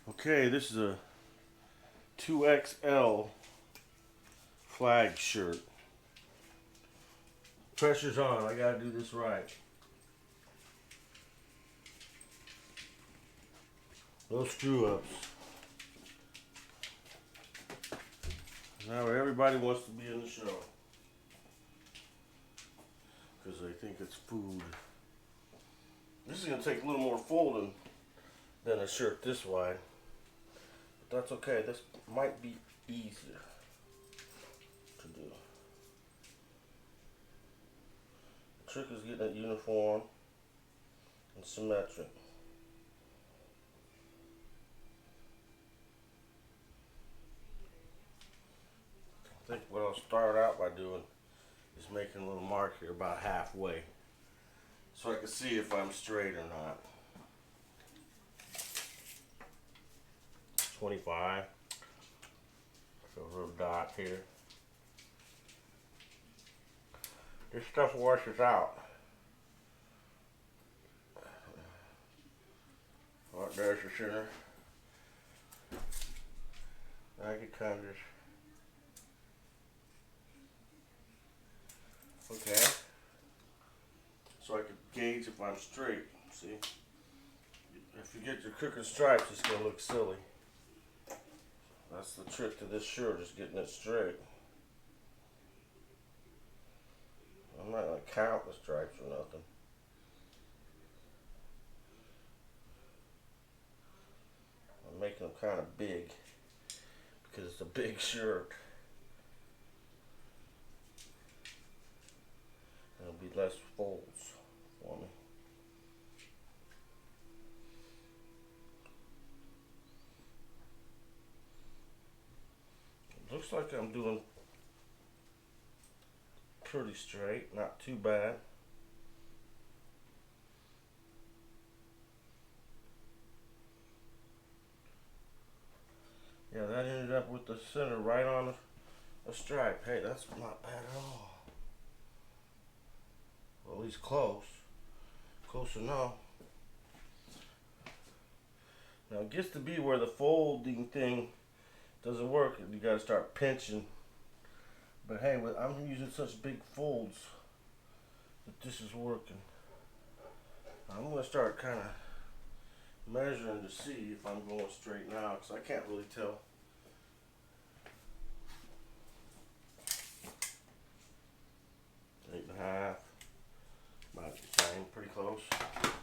Okay, this is a 2XL flag shirt. Pressure's on. I gotta do this right. No screw ups. Now everybody wants to be in the show because they think it's food. This is gonna take a little more folding than a shirt this wide, but that's okay. This might be easier to do. The trick is getting it uniform and symmetric. I think what I'll start out by doing is making a little mark here about halfway so I can see if I'm straight or not. 25. So a little dot here. This stuff washes out. Right there's the center. I can kind of just. Okay. So I can gauge if I'm straight. See? If you get your crooked stripes, it's going to look silly. That's the trick to this shirt, is getting it straight. I'm not going to count the stripes or nothing. I'm making them kind of big because it's a big shirt. There'll be less folds for me. It looks like I'm doing pretty straight, not too bad. Yeah, that ended up with the center right on a stripe. Hey, that's not bad at all. Well, at least close. Close enough. Now it gets to be where the folding thing doesn't work. You gotta start pinching. But hey, I'm using such big folds that this is working. I'm gonna start kind of measuring to see if I'm going straight now, because I can't really tell. Eight and a half. About the same, pretty close.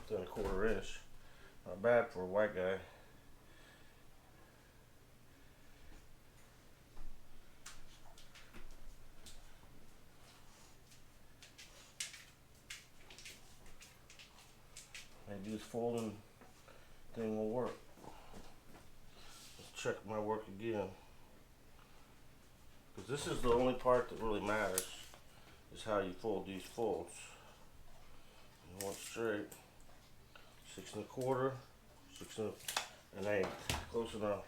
Within a quarter inch. Not bad for a white guy. Maybe this folding thing will work. Let's check my work again. Because this is the only part that really matters, is how you fold these folds. You want straight. 6 1/4, 6 1/8. Close enough.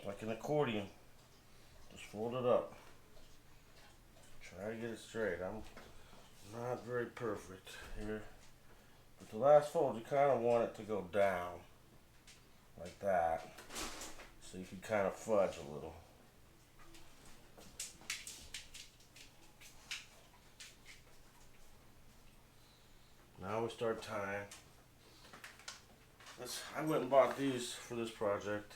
Like an accordion. Just fold it up. Try to get it straight. I'm not very perfect here. But the last fold, you kind of want it to go down. Like that. So you can kind of fudge a little. Now we start tying. I went and bought these for this project.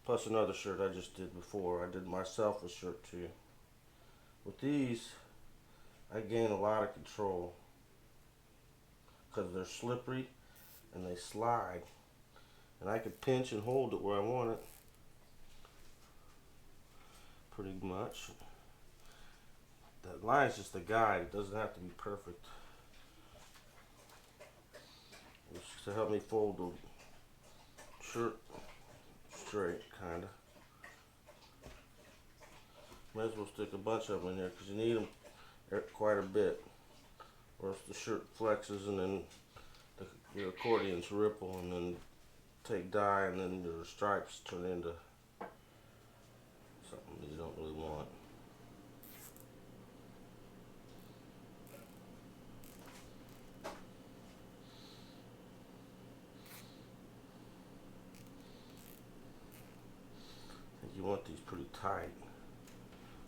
Plus another shirt I just did before. I did myself a shirt too. With these, I gain a lot of control because they're slippery and they slide. And I can pinch and hold it where I want it. Pretty much. That line is just a guide. It doesn't have to be perfect. It's just to help me fold the shirt straight, kind of. Might as well stick a bunch of them in there because you need them quite a bit, or else the shirt flexes and then the accordions ripple and then take dye and then your stripes turn into something that you don't really want. You want these pretty tight,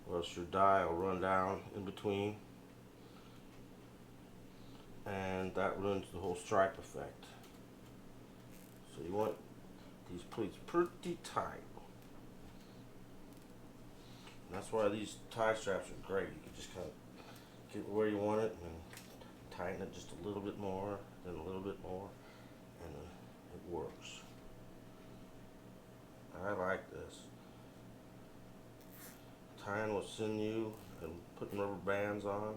or else your dye will run down in between, and that ruins the whole stripe effect. So you want these pleats pretty tight. And that's why these tie straps are great. You can just kind of get where you want it and tighten it just a little bit more, then a little bit more, and it works. I like this. Tying with sinew and putting rubber bands on,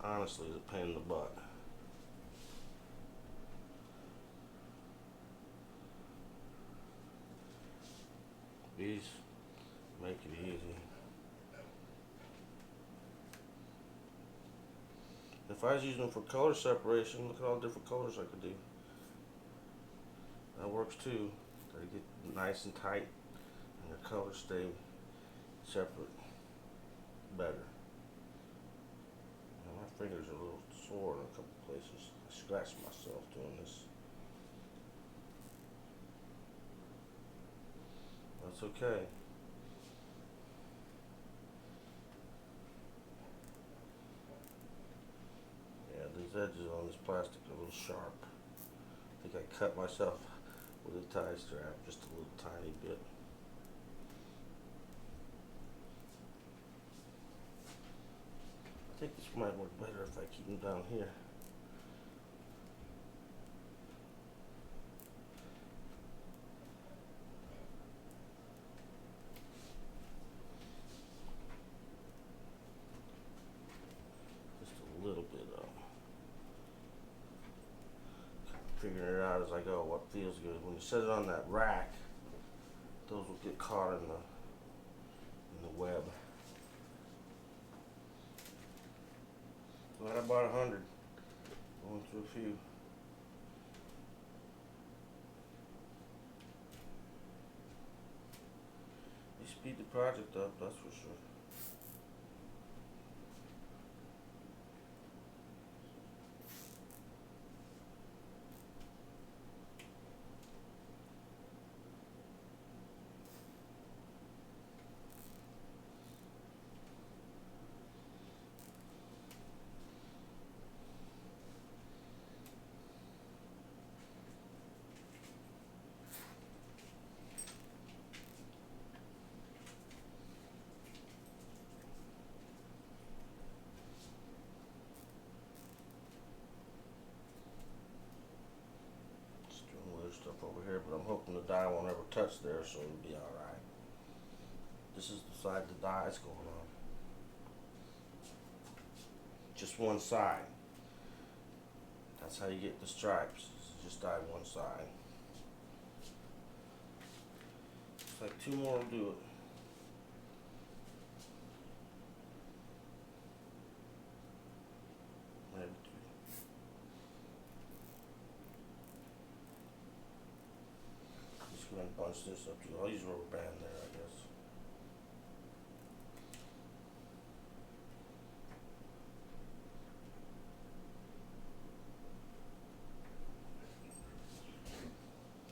honestly, is a pain in the butt. These make it easy. If I was using them for color separation, look at all the different colors I could do. That works too. They get nice and tight and their colors stay separate better. Now my fingers are a little sore in a couple places. I scratched myself doing this. That's okay. Yeah, these edges on this plastic are a little sharp. I think I cut myself with a tie strap just a little tiny bit. I think this might work better if I keep them down here. Just a little bit of. Figuring it out as I go, what feels good. When you set it on that rack, those will get caught in the web. Glad I bought 100. Going through a few. You speed the project up, that's for sure. Stuff over here, but I'm hoping the dye won't ever touch there, so it'll be alright. This is the side the dye is going on. Just one side. That's how you get the stripes. Just dye one side. Looks like 2 more will do it. Maybe 3. Just gonna bunch this up too. I'll use a rubber band there, I guess.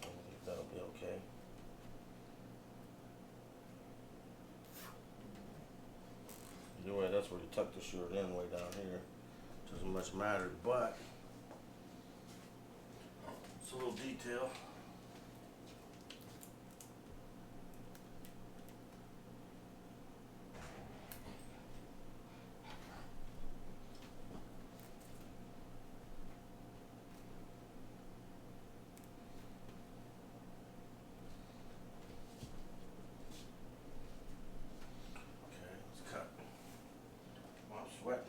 I think that'll be okay. Anyway, that's where you tuck the shirt in, way down here. Doesn't much matter, but it's a little detail. Sweating.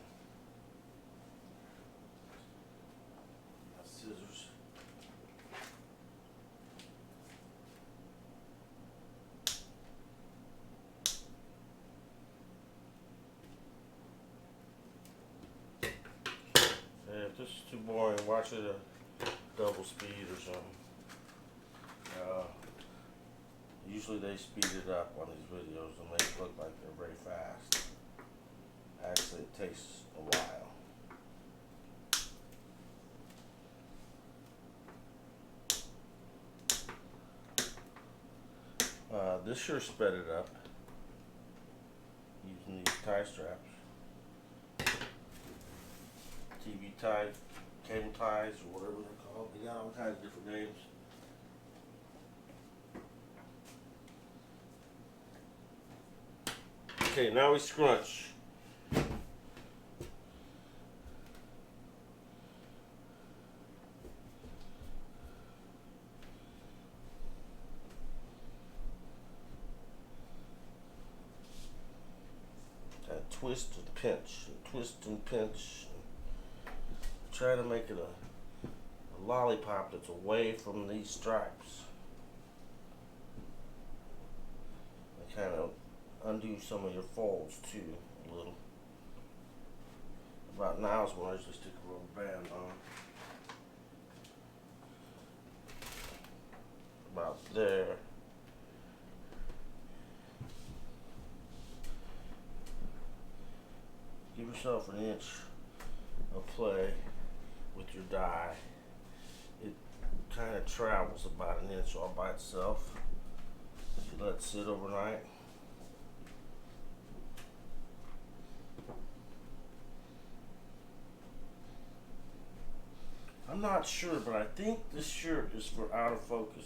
My scissors. Hey, if this is too boring, watch it at double speed or something. Usually they speed it up on these videos and make it look like they're very fast. Actually, it takes a while. This sure sped it up using these tie straps. TV tie, cable ties, or whatever they're called. They got all kinds of different names. Okay, now we scrunch. Twist and pinch, and twist and pinch. Try to make it a lollipop that's away from these stripes. And kind of undo some of your folds too, a little. About now is when I usually stick a rubber band on. About there. Give yourself an inch of play with your die. It kind of travels about an inch all by itself if you let it sit overnight. I'm not sure, but I think this shirt is for out of focus.